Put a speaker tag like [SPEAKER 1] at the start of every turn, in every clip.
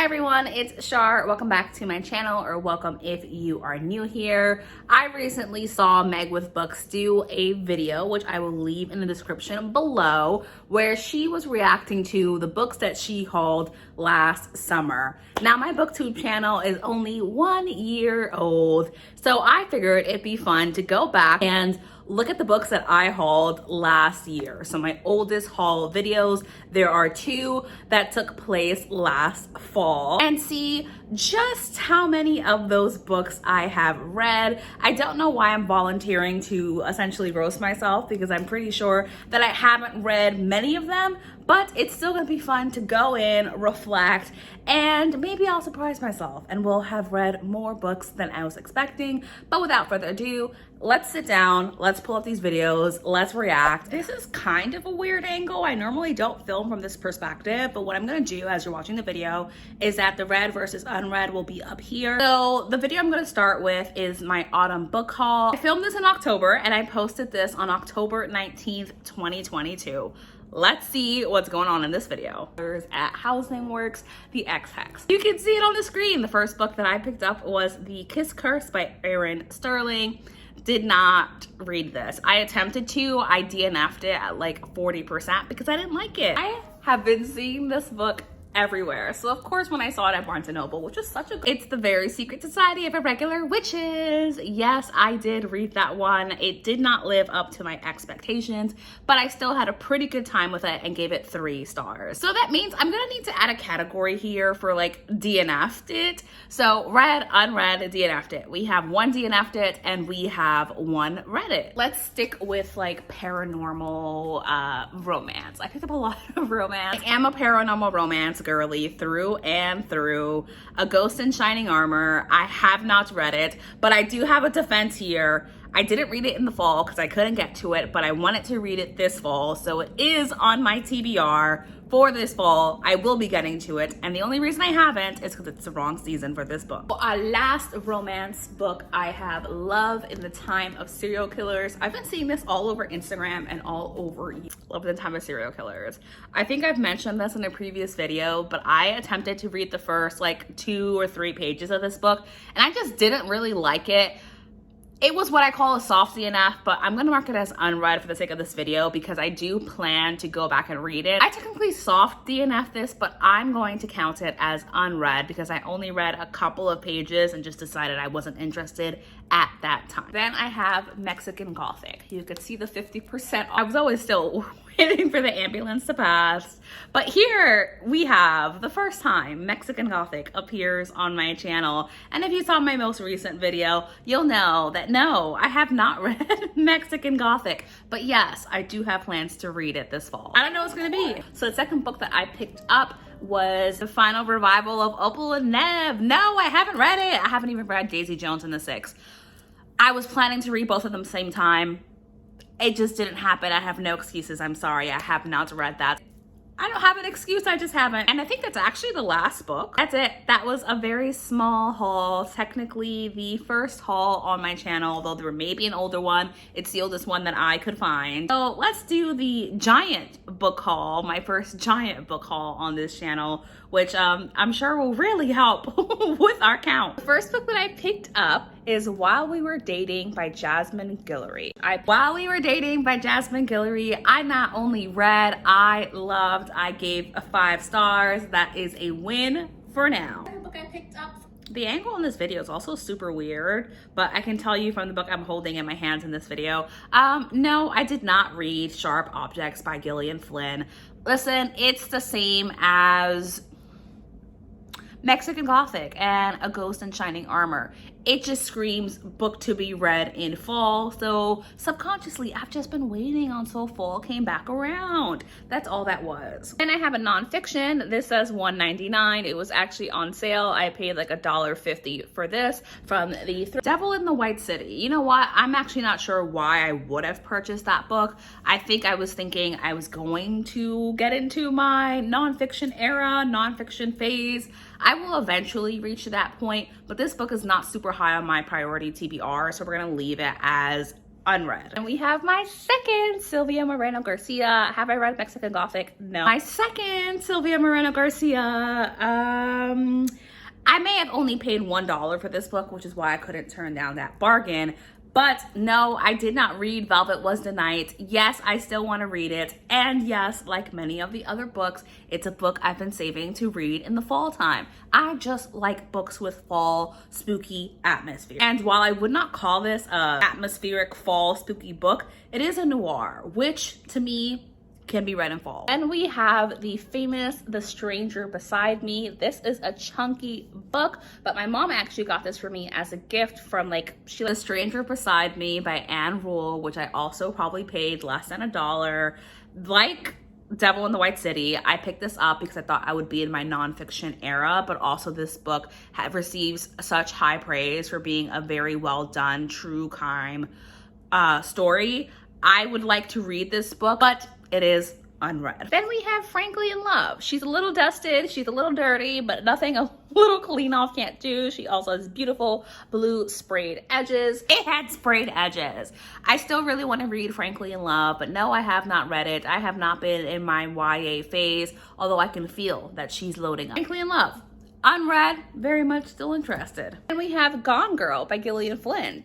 [SPEAKER 1] everyone, it's Shar. Welcome back to my channel, or welcome if you are new here. I recently saw Meg with Books do a video, which I will leave in the description below, where she was reacting to the books that she hauled last summer. Now, my booktube channel is only 1 year old, so I figured it'd be fun to go back and look at the books that I hauled last year. So my oldest haul videos, there are 2 that took place last fall, and see just how many of those books I have read. I don't know why I'm volunteering to essentially roast myself, because I'm pretty sure that I haven't read many of them, but it's still gonna be fun to go in, reflect, and maybe I'll surprise myself and we'll have read more books than I was expecting. But without further ado, let's sit down, let's pull up these videos, let's react. This is kind of a weird angle. I normally don't film from this perspective, but what I'm gonna do as you're watching the video is that the read versus unread will be up here. So the video I'm gonna start with is my autumn book haul. I filmed this in October and I posted this on October 19th, 2022. Let's see what's going on in this video. There's at Housing Works, The Ex-Hex. You can see it on the screen. The first book that I picked up was The Kiss Curse by Erin Sterling. Did not read this. I attempted to, I DNF'd it at like 40% because I didn't like it. I have been seeing this book everywhere. So of course when I saw it at Barnes & Noble, which is such a it's The Very Secret Society of Irregular Witches. Yes, I did read that one. It did not live up to my expectations, but I still had a pretty good time with it and gave it 3 stars. So that means I'm gonna need to add a category here for like DNF'd it. So read, unread, DNF'd it. We have 1 DNF'd it and we have 1 read it. Let's stick with like paranormal romance. I picked up a lot of romance. I am a paranormal romance girly through and through. A Ghost in Shining Armor. I have not read it, but I do have a defense here. I didn't read it in the fall because I couldn't get to it, but I wanted to read it this fall, so it is on my TBR for this fall. I will be getting to it, and the only reason I haven't is because it's the wrong season for this book. Our last romance book I have, Love in the Time of Serial Killers. I've been seeing this all over Instagram and all over Love in the Time of Serial Killers. I think I've mentioned this in a previous video, but I attempted to read the first like 2 or 3 pages of this book, and I just didn't really like it. It was what I call a soft DNF, but I'm gonna mark it as unread for the sake of this video because I do plan to go back and read it. I technically soft DNF this, but I'm going to count it as unread because I only read a couple of pages and just decided I wasn't interested at that time. Then I have Mexican Gothic. You could see the 50% off. I was always still waiting for the ambulance to pass. But here we have the first time Mexican Gothic appears on my channel. And if you saw my most recent video, you'll know that no, I have not read Mexican Gothic. But yes, I do have plans to read it this fall. I don't know what it's gonna be. So the second book that I picked up was the final revival of Opal and Neb. No, I haven't read it. I haven't even read Daisy Jones and the Six. I was planning to read both of them same time. It just didn't happen. I have no excuses. I'm sorry. I have not read that. I don't have an excuse, I just haven't. And I think that's actually the last book. That's it. That was a very small haul. Technically the first haul on my channel, although there may be an older one. It's the oldest one that I could find. So let's do the giant book haul, my first giant book haul on this channel, which I'm sure will really help with our count. The first book that I picked up is While We Were Dating by Jasmine Guillory. While We Were Dating by Jasmine Guillory, I not only read, I loved, I gave 5 stars. That is a win for now. The book I picked up. The angle in this video is also super weird, but I can tell you from the book I'm holding in my hands in this video, no, I did not read Sharp Objects by Gillian Flynn. Listen, it's the same as Mexican Gothic and A Ghost in Shining Armor. It just screams book to be read in fall. So subconsciously, I've just been waiting until fall came back around. That's all that was. Then I have a nonfiction. This says $1.99. It was actually on sale. I paid like $1.50 for this from the Devil in the White City. You know what? I'm actually not sure why I would have purchased that book. I think I was thinking I was going to get into my nonfiction era, nonfiction phase. I will eventually reach that point, but this book is not super high on my priority TBR, so we're gonna leave it as unread. And we have my second Sylvia Moreno Garcia. Have I read Mexican Gothic? No. My second Sylvia Moreno Garcia. I may have only paid $1 for this book, which is why I couldn't turn down that bargain. But no, I did not read Velvet Was the Night. Yes, I still want to read it. And yes, like many of the other books, it's a book I've been saving to read in the fall time. I just like books with fall spooky atmosphere. And while I would not call this a atmospheric fall spooky book, it is a noir, which to me can be read in fall. And we have the famous The Stranger Beside Me. This is a chunky book, but my mom actually got this for me as a gift from The Stranger Beside Me by Anne Rule, which I also probably paid less than $1. Like Devil in the White City, I picked this up because I thought I would be in my nonfiction era, but also this book receives such high praise for being a very well done true crime story. I would like to read this book, but it is unread. Then we have Frankly in Love. She's a little dusted, she's a little dirty, but nothing a little clean off can't do. She also has beautiful blue sprayed edges. It had sprayed edges. I still really want to read Frankly in Love, but no, I have not read it. I have not been in my YA phase, although I can feel that she's loading up. Frankly in Love. Unread, very much still interested. And we have Gone Girl by Gillian Flynn.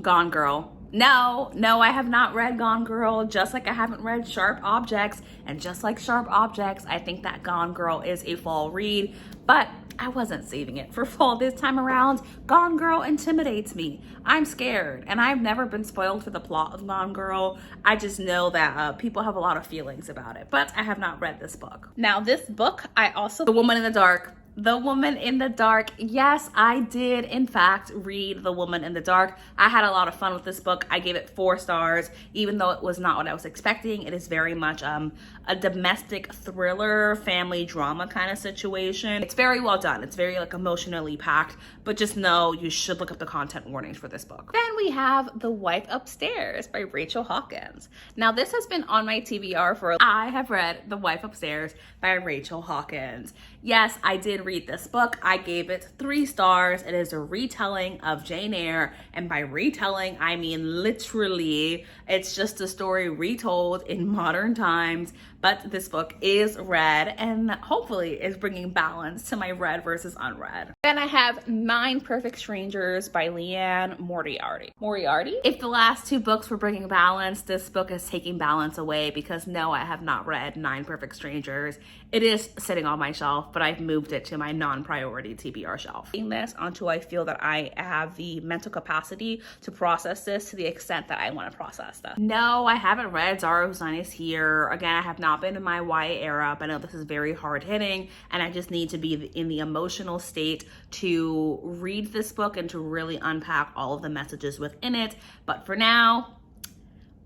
[SPEAKER 1] Gone Girl. No, I have not read Gone Girl, just like I haven't read Sharp Objects. And just like Sharp Objects, I think that Gone Girl is a fall read, but I wasn't saving it for fall this time around. Gone Girl intimidates me. I'm scared, and I've never been spoiled for the plot of Gone Girl. I just know that people have a lot of feelings about it, but I have not read this book. Now this book, The Woman in the Dark. The Woman in the Dark. Yes, I did in fact read The Woman in the Dark. I had a lot of fun with this book. I gave it 4 stars, even though it was not what I was expecting. It is very much a domestic thriller, family drama kind of situation. It's very well done. It's very emotionally packed, but just know you should look up the content warnings for this book. Then we have The Wife Upstairs by Rachel Hawkins. Now this has been on my TBR I have read The Wife Upstairs by Rachel Hawkins. Yes, I did read this book. I gave it 3 stars. It is a retelling of Jane Eyre, and by retelling I mean literally. It's just a story retold in modern times, but this book is read and hopefully is bringing balance to my read versus unread. Then I have 9 Perfect Strangers by Leanne Moriarty. If the last 2 books were bringing balance, this book is taking balance away, because no, I have not read 9 Perfect Strangers. It is sitting on my shelf, but I've moved it to my non-priority TBR shelf. Reading this until I feel that I have the mental capacity to process this to the extent that I want to process this. No, I haven't read Zara Hussein Is Here. Again, I have not been in my YA era, but I know this is very hard hitting, and I just need to be in the emotional state to read this book and to really unpack all of the messages within it. But for now,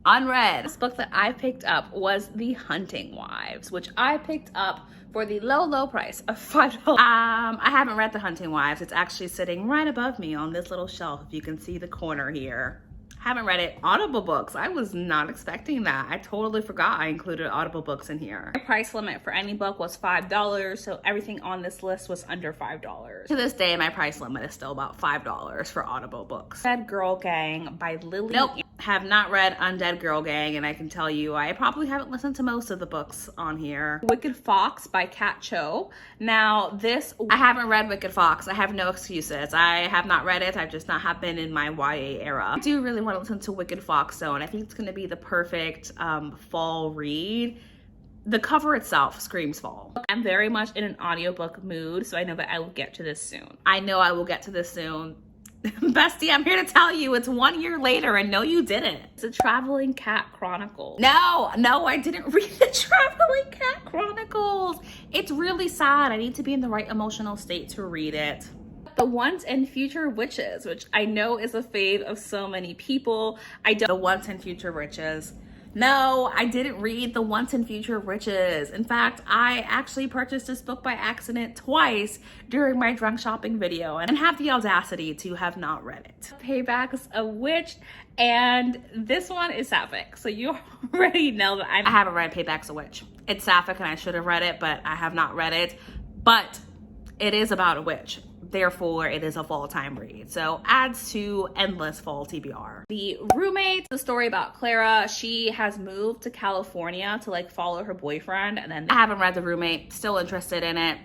[SPEAKER 1] unread. This book that I picked up was The Hunting Wives, which I picked up for the low price of $5. I haven't read The Hunting Wives. It's actually sitting right above me on this little shelf, if you can see the corner here. Haven't read it. Audible books. I was not expecting that. I totally forgot I included Audible books in here. My price limit for any book was $5, so everything on this list was under $5. To this day, my price limit is still about $5 for Audible books. Undead Girl Gang by Lily. Nope. Have not read Undead Girl Gang, and I can tell you I probably haven't listened to most of the books on here. Wicked Fox by Kat Cho. Now I haven't read Wicked Fox. I have no excuses. I have not read it. I've just not have been in my YA era. I do really want to listen to Wicked Fox though, and I think it's going to be the perfect fall read. The cover itself screams fall. I'm very much in an audiobook mood, so I know that I will get to this soon. Bestie, I'm here to tell you it's 1 year later, and no, you didn't. It's a Traveling Cat Chronicles. No, I didn't read the Traveling Cat Chronicles. It's really sad. I need to be in the right emotional state to read it. The Once and Future Witches, which I know is a fave of so many people. The Once and Future Witches. No, I didn't read The Once and Future Witches. In fact, I actually purchased this book by accident twice during my drunk shopping video and have the audacity to have not read it. Payback's a Witch, and this one is sapphic, so you already know that I haven't read Payback's a Witch. It's sapphic and I should have read it, but I have not read it. But it is about a witch. therefore it is a fall time read. So adds to endless fall TBR. The Roommate, the story about Clara. She has moved to California to like follow her boyfriend, and then I haven't read The Roommate, still interested in it.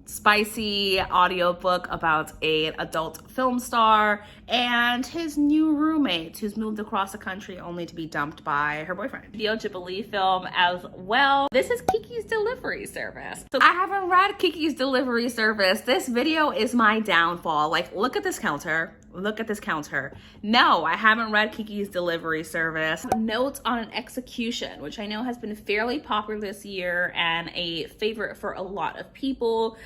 [SPEAKER 1] Spicy audiobook about an adult film star and his new roommate who's moved across the country only to be dumped by her boyfriend. Studio Ghibli film as well. This is Kiki's Delivery Service. So I haven't read Kiki's Delivery Service. This video is my downfall. Like, look at this counter. Look at this counter. No, I haven't read Kiki's Delivery Service. Notes on an Execution, which I know has been fairly popular this year and a favorite for a lot of people.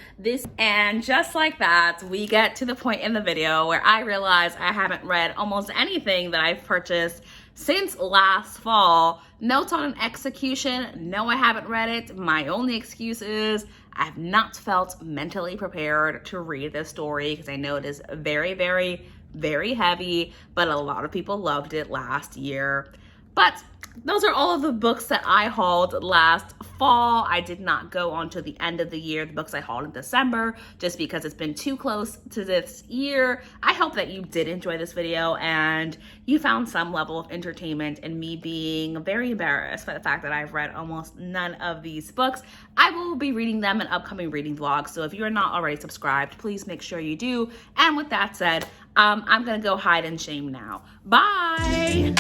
[SPEAKER 1] And just like that, we get to the point in the video where I realize I haven't read almost anything that I've purchased since last fall. Notes on an Execution. No, I haven't read it. My only excuse is I have not felt mentally prepared to read this story because I know it is very, very, very heavy, but a lot of people loved it last year. But those are all of the books that I hauled last fall. I did not go on to the end of the year, the books I hauled in December, just because it's been too close to this year. I hope that you did enjoy this video and you found some level of entertainment in me being very embarrassed by the fact that I've read almost none of these books. I will be reading them in upcoming reading vlogs, so if you're not already subscribed, please make sure you do. And with that said, I'm gonna go hide in shame now. Bye!